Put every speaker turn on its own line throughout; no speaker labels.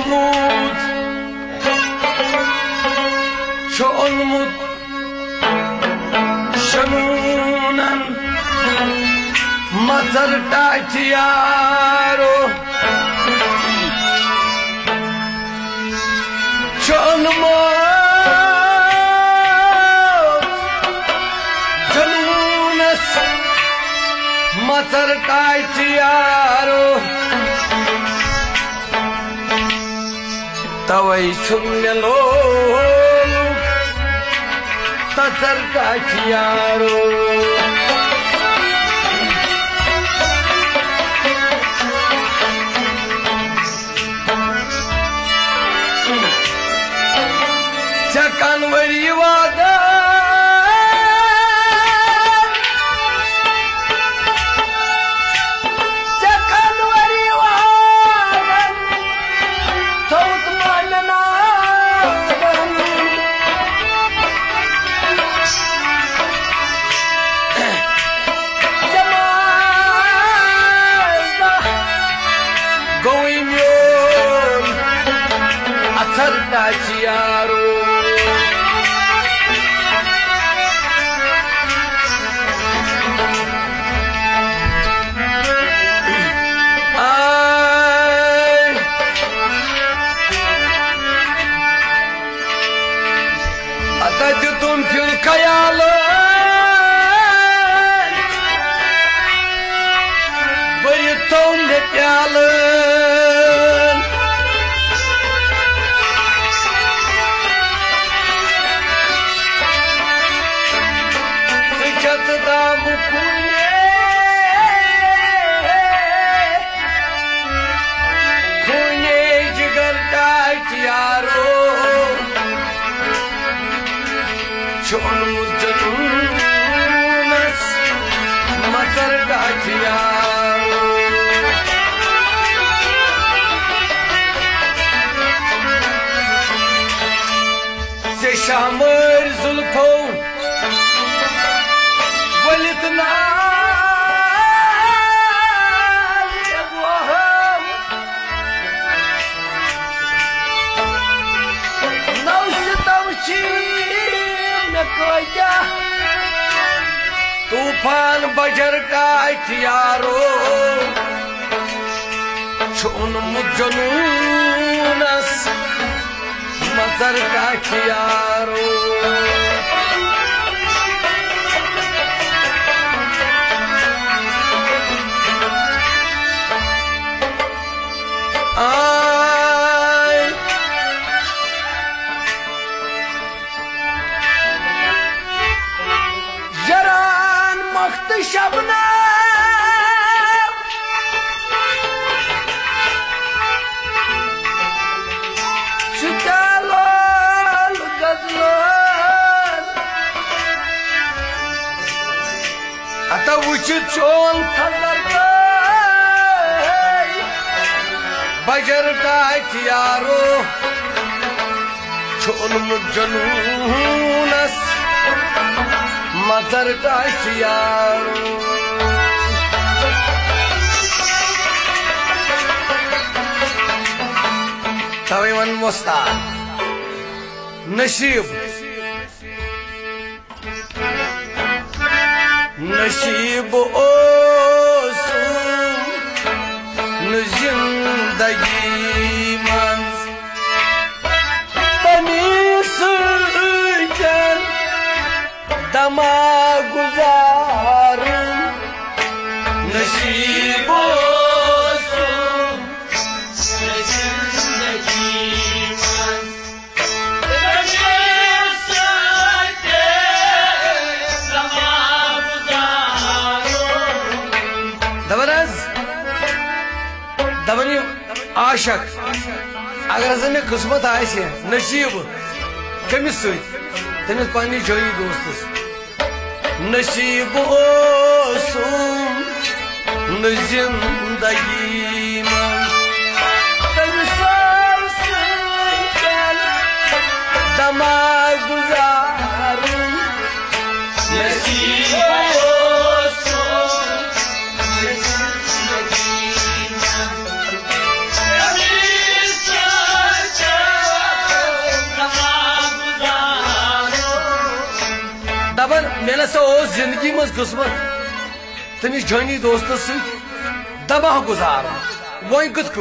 Mahmud şu olmut şanunan mazar taçiyaro şu olmut şanunas mazar taçiyaro tawai sunnelo tasar kachiyaro chakan variwada Tachiaro ay atajutum fil kayalan baritom de pyalan Çoğunluğunuz mazar kaçıyor Seşamır zulfo Valitna तूफान buzzer का इतियारो चुन मुजनूनस मजर का इतियारो Şabnam Çıkalol gazlan Ata vücut çoğun tazarday Bajar ka ihtiyaro çoğun mucanunas Mazar taşıyaro Taviman Mostan Nasib Nasib olsun Zindagi man Bani sıcan Dama guzarım Nasib olsun Zindagi man Bani sıcan Dama guzarım Davanaz Davani aşak Agar zane kısmet aise Nasib Kemis söyle Temiz pani joyi dostuz Nasib olsun zindagi man Temsarsın gel Dama guzarım Nasib olsun zindagi man हसा जिंदगी मज किस्मत तमिस जानी दोस्त तबाह गुजार वो कत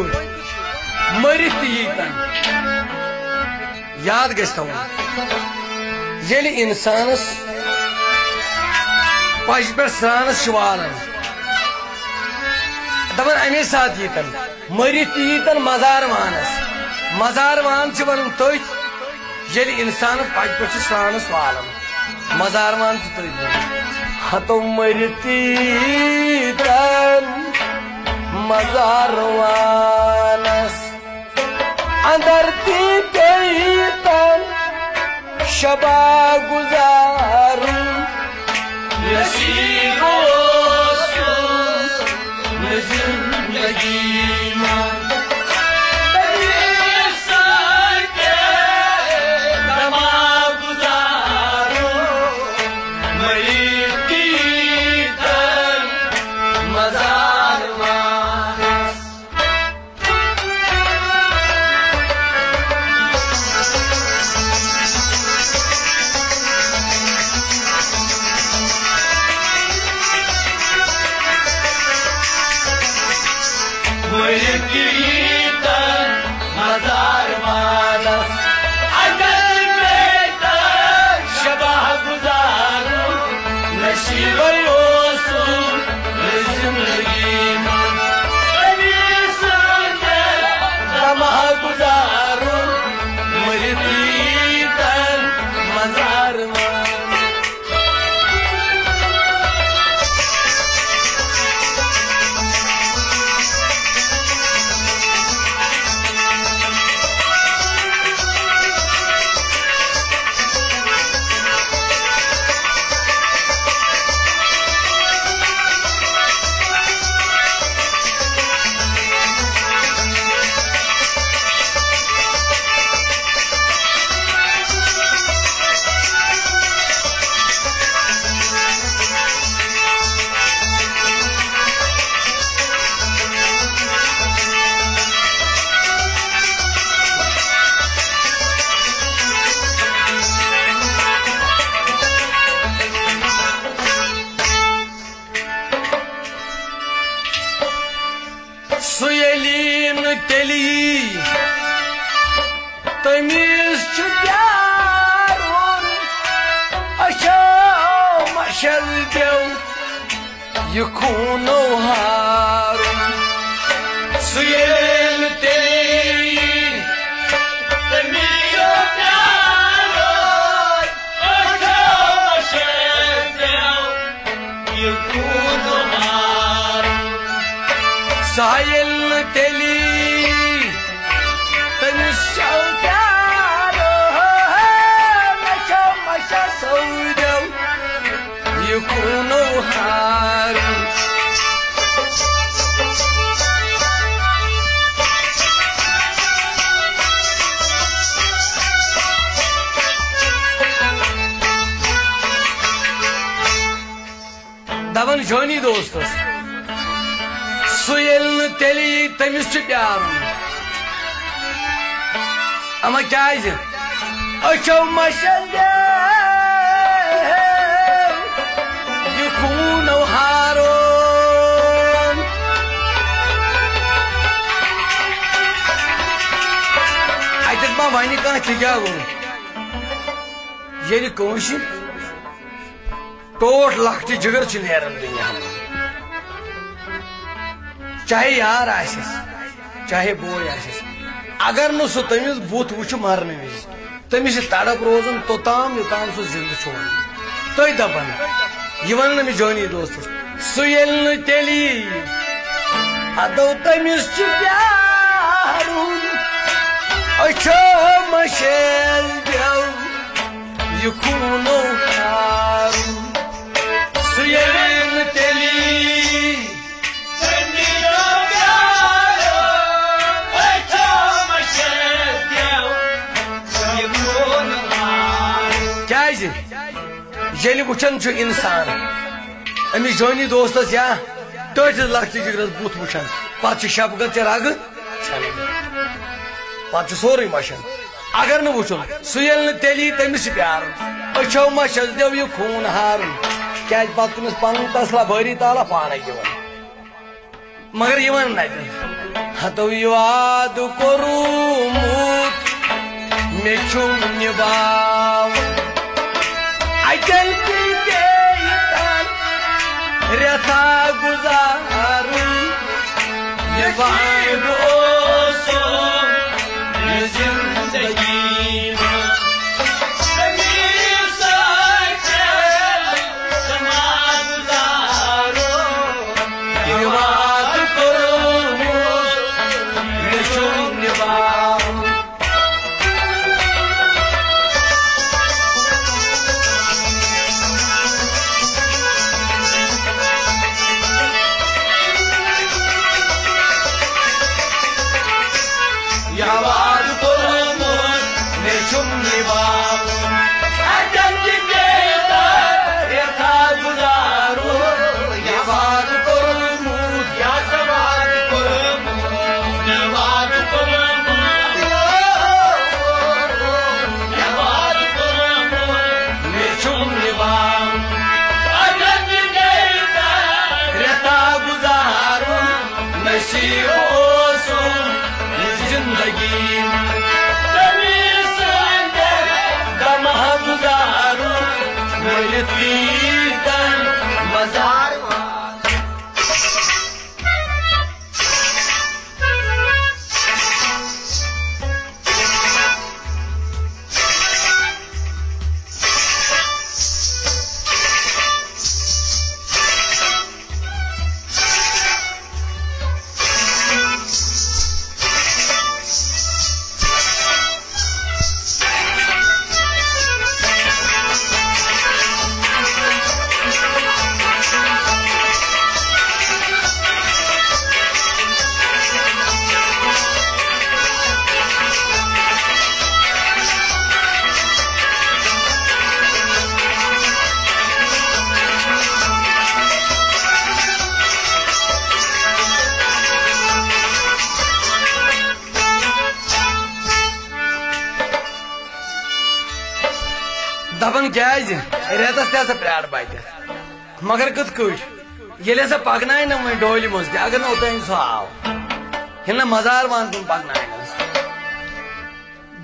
मरित यीतन याद गस ये इंसानस पश पे स्रानस वालन दपन अमे सात यीतन मरित यीतन मजार मान वन तथ ये इंसान पश पे स्रानस वालन मजार मान हतो मरित यीतन मजार वानस अंदर ती पेतन शबा गुजारू नसीबो जिंदगी तमीज प्यार अच्छा मशल देव ये खूनो हार सुयेल तेरी तमीज प्यार अच्छा मशल देव ये खूनो हार साहिल तेली दवन जोनी दोस्त सुयल तेली तमिस प्यार अमा क्या अच्छो मशल ये खून हारो अत मा वन कह क्या वो ये कौश टोट लखट जिगर नेरन दुनिया चाहे यार आसिस चाहे बोय आसिस अगर न सह तमिस बुत वुच मरने विज तमिस तड़प रोजन तोताम योताम सह जिंद छोड़ तुम दपान यह वन मे जानी दोस्त सुयल तेली अदो तमिस प्यार अच्छो मशल देव ये खूनो हारू सुयल तेली ये वुचन इंसान अमिस जानी दोस्त या टच लखत जिगरस बुत वुचन पे शबगत रग पे सोरे मशन अगर न वुचन सुयल तेली तमिस प्यार अच्छो मशल देव ये खून हार क्या पत तमिस पन तसला भारी ताला पान मगर हतो वाद कोरूमुत मे छुम निभाव अचल रेथा गुजारू ये वाद ओसो ये जिंदगी दपन क्या रेतस ते प्रार बत मगर कत ये पकन ना वो डोल मज अगर ना ओतन सह आव ना मजार मान तुम पकन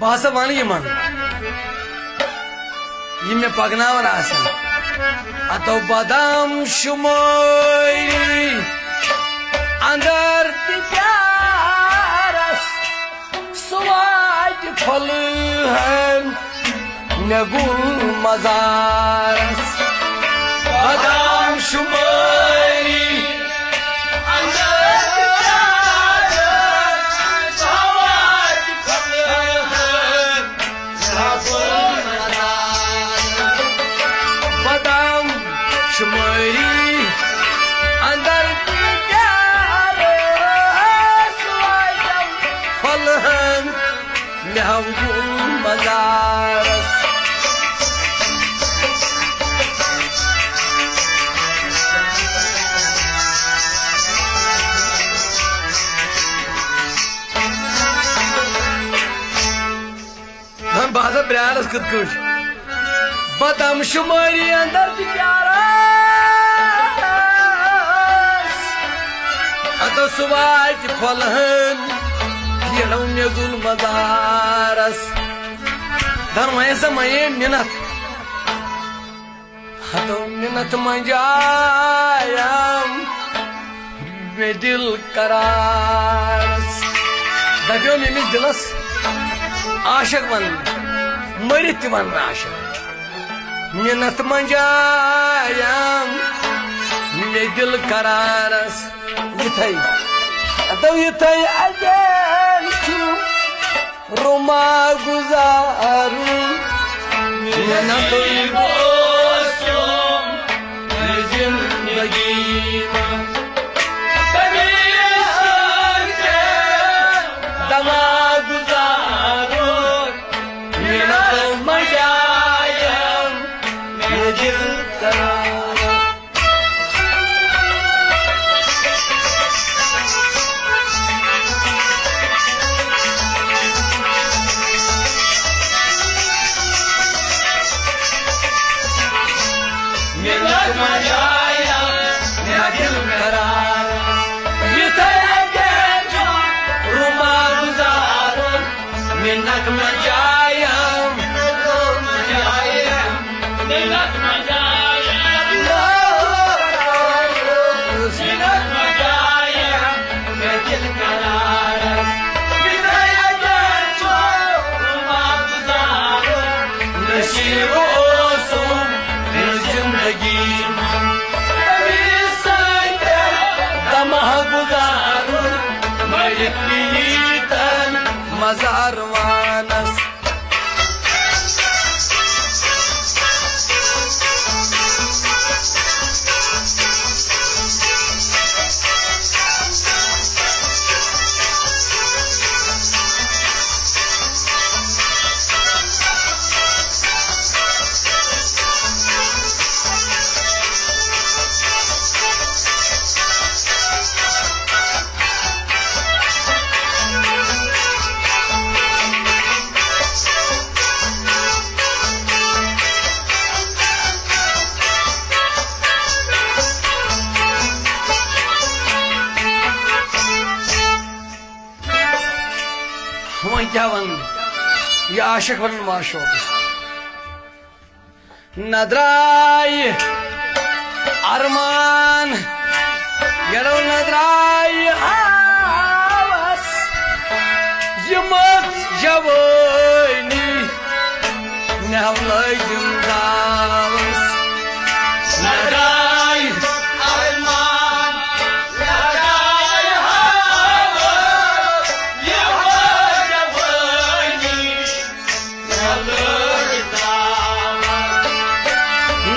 बह वन ये पकन अतो बदाम शुमारी अंदर स्वाज फल गुल मजारस बदाम शुमारी बदाम शुमारी अंदर फल गुल मजारस बहसा प्यारस कत बदम शुमारी अंदर अतो सुवाज फलहन ये गुल मजारस धन वैसा मये मिनत हतो मिनत मंजायम मे दिल करारस दबियो मिमिस दिलस आशक वन मरित वन आशक मिनत मंजायम मे दिल करारस युथ अजन रुमा गुजारू मिनत जिंदगी दमा गुजारू मिनत मंजायम मे दिल करारस मजारवानस क्या वन ये आशिक वन माशोक नदराय अरमान यरो नदराय हावस यमत जवानी नहलय जिंदावस नदराय अरमान नदराय हावस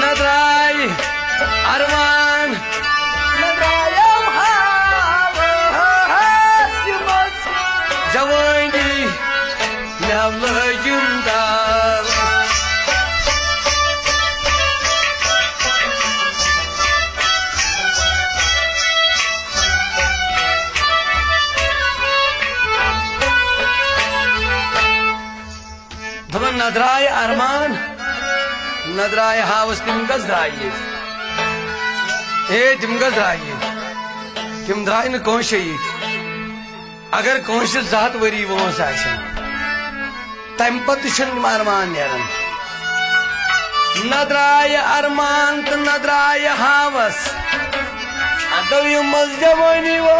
नदराय अरमान नदरायम हावस यमत जवानी नहलय जिंदावस धवन नदराय अरमान नदराय हावस तिम गज द्राय तिम गज द्राय तिम द्राय न कौश अगर कौश 7 वरी वोस तम पत अरमान नेरन नदराय अरमान तो नदराय हावस अदव मज जवानी वो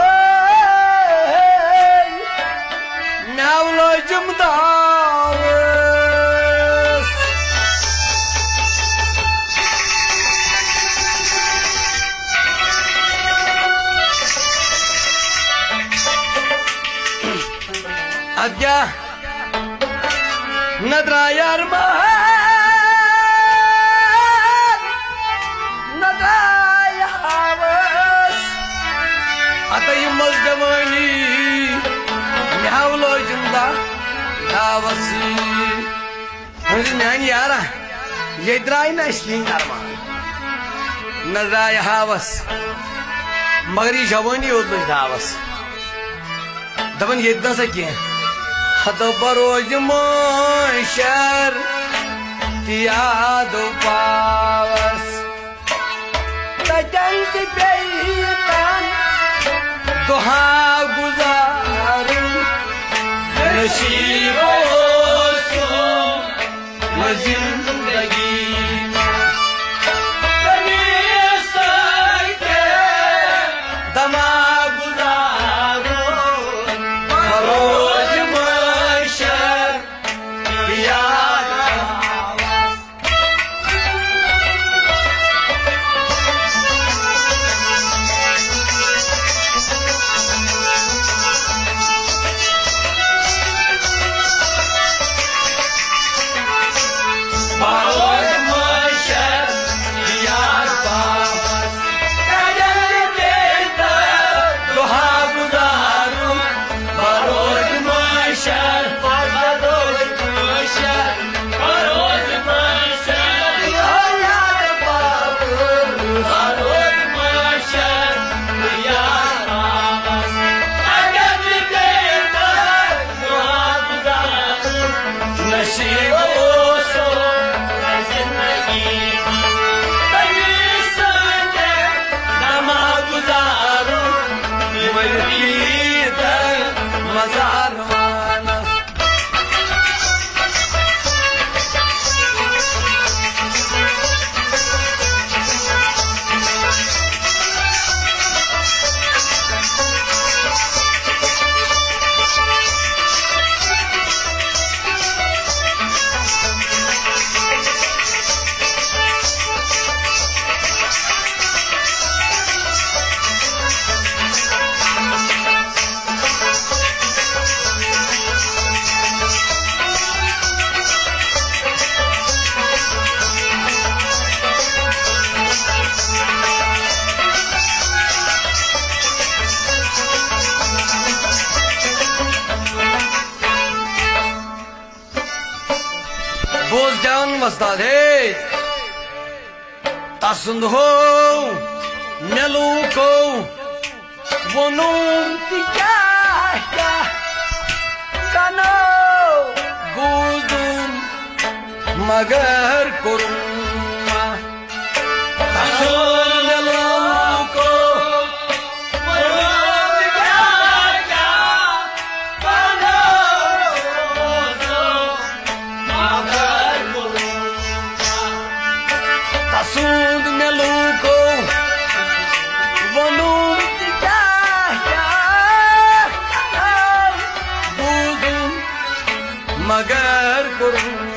म्यावलो जुमदावस अद्या नदराय अरमान नदराय हावस अतः मज जवानी म्यावलो जुमदा दावसी म्यान यारा ये द्राय न असली अरमान नदराय हावस मगर ये जवानी ओत दावस दपन ये सा कह हद बरोज मोशर याद पावस तजंत बेईमान दुहा गुजार नसीबो जिंदगी दमा गुजारो बरोज मोशर याद वस्ताद हे तसुंद हो मेलूको वनुम क्या क्या कनो बूदुम मगर कुरुमा तसुंद मेलूको वनुम क्या क्या कनो बूदुम मगर कुरुमा तसुंद मेलूको वनुम क्या क्या बूदुम मगर कुरुमा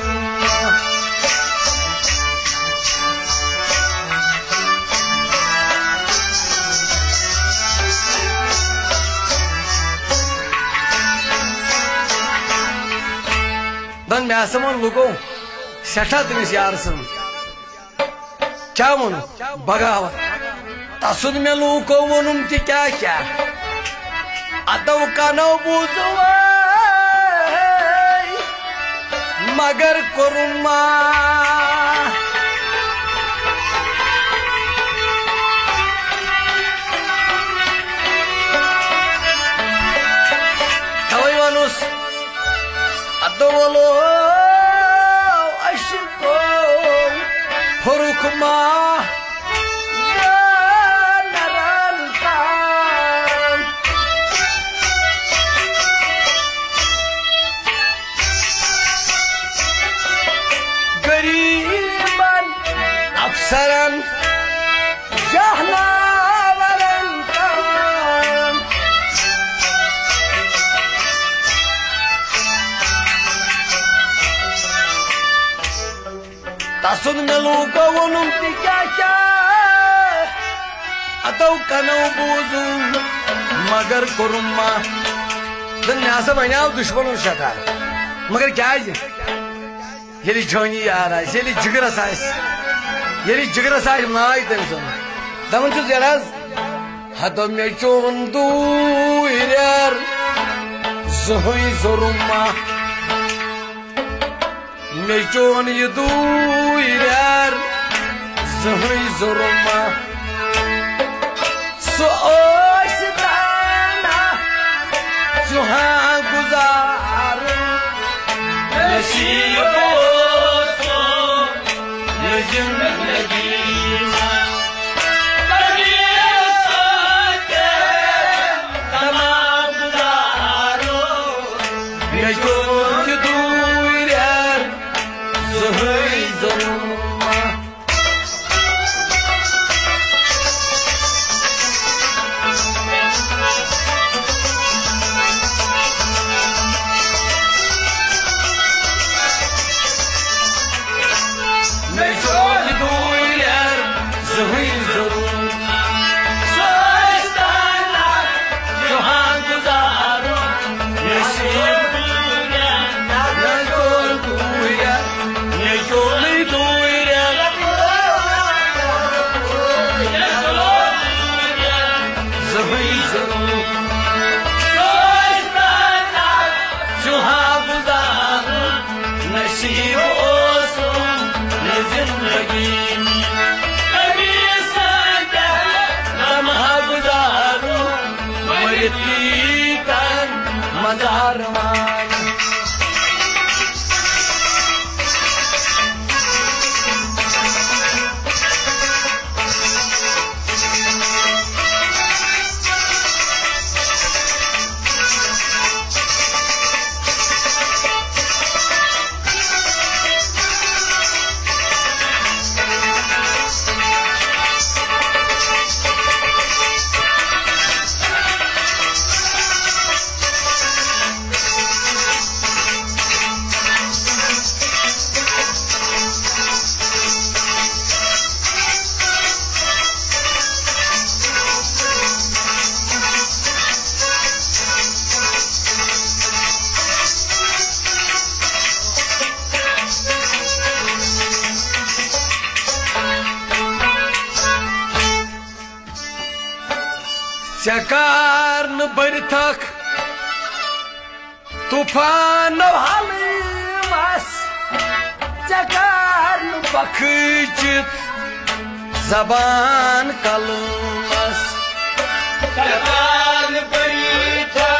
दन मैं समन लुको सठा तमिस यार सन क्या वन बगावत तसुन मे लूको वनुम ति क्या क्या अदव कनो बूजो मगर कुरुमा तवई वनुस अदवलो अशिको फरुखमा गरीबन अफसरन जहलावरन काम तसुन मेलूको वनुम ति क्या क्या अतव कनो बूजू मगर कुरुमा दन मे हसा वनाव दुश्मन शठा मगर क्या ये जोनी यार ये जिगरस ये जिगरस माय तम सुन दमन चुस यार हतो मे चोन दूर जहई जरुमा मे चोन ये दूर जहई जरुमा सो ओसदाना जुहा गुजार नसीब जिंदगी तमाम गुजारो ये जो दूर यार ज़हरी ज़रूमा मदारवान चकार न बरथक तूफान हाल बस चकार बखचित जबान कलमस
चकार बरीथा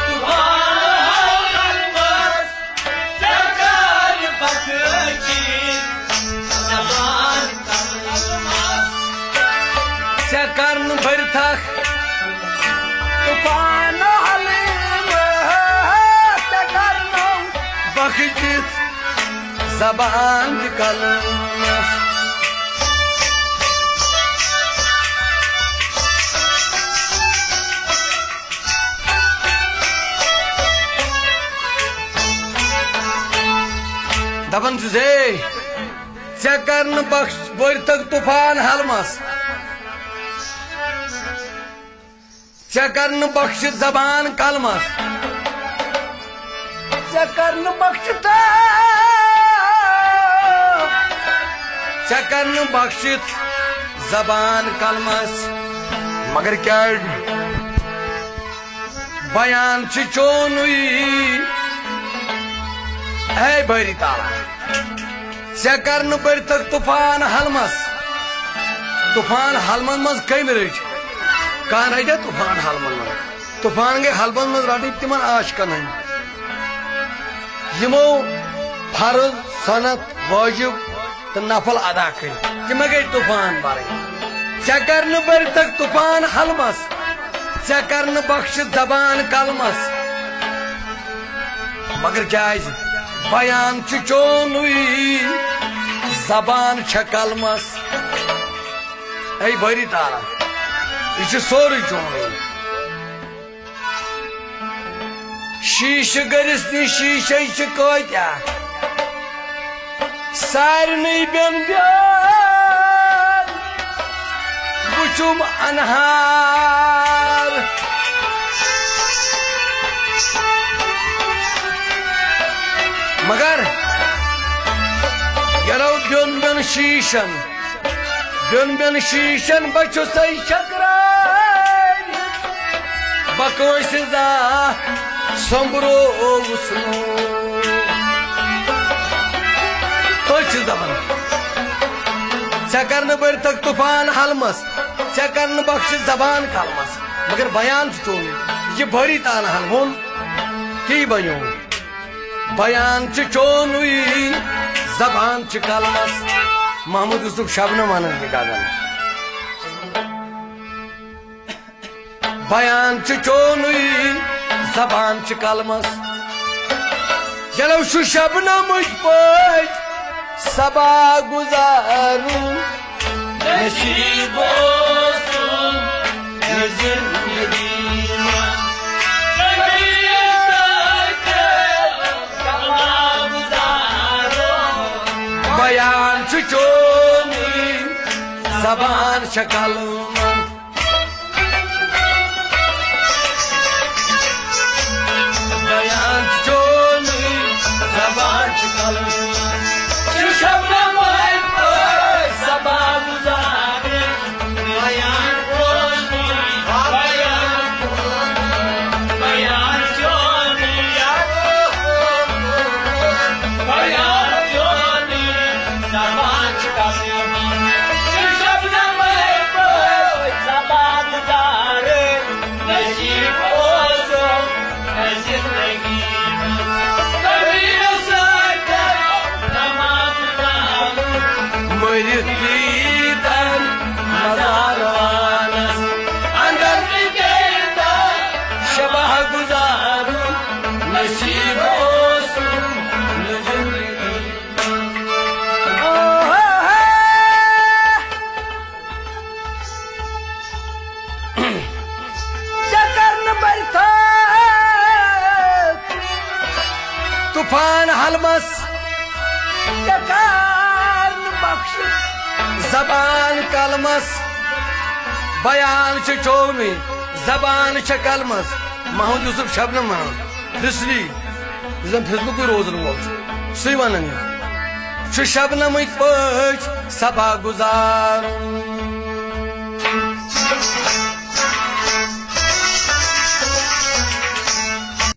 तुफान कलमस चकार बखचित जबान कलमस
चकार बरीथा तूफान चकार बखचित जबान कलमस दपन चकर बख्श बोर तक तूफान हलमस चकर बख्श जबान कलमस चकर बख्श चकर बख्शित जबान कलमस मगर क्या बयान चोनुई है बरी ताला चकर बर तक तूफान हलमस मज कम रच कह रटे तूफान हलमन मज तूफान गई हलमन मज रट तिमन आशकन यमो फर्ज सनत वाजिब तो नफल अदा कर तिम गई तूफान बर चकर बर तक तूफान हलमस चकर बख्श जबान कलमस मगर क्या बयान चोनुई जबान कलमस ऐ बरी तारा यह सोरे चोनु शीश गरिस नी शीशे क्या सारे बेन बुचुम अनहार मगर यरो बिन बिन शीशन बचो सही शकराय बकोश जा संबरो उसनो तो दपन चकर बर तक तूफान हलमस चकर बख्श जबान कलमस मगर बयान चोन यह बरी तान हलमोन की बनो बयान चोनुई जबान कलमस महमूद यूसुफ शबनम वन गाजन बयान चोनुई जबान कलमस चलो शु शबनम पज सबा गुजारू
नसीबो
बयान चोनी जबान शकल बयान चोनी जबान शकल तूफान हलमस बख्श जबान कलमस बयान चोनी जबान कलमस महमूद यूसुफ शबनम रिसली फेसबुक रोजन वोल सही वन शबनम पज सबा गुजार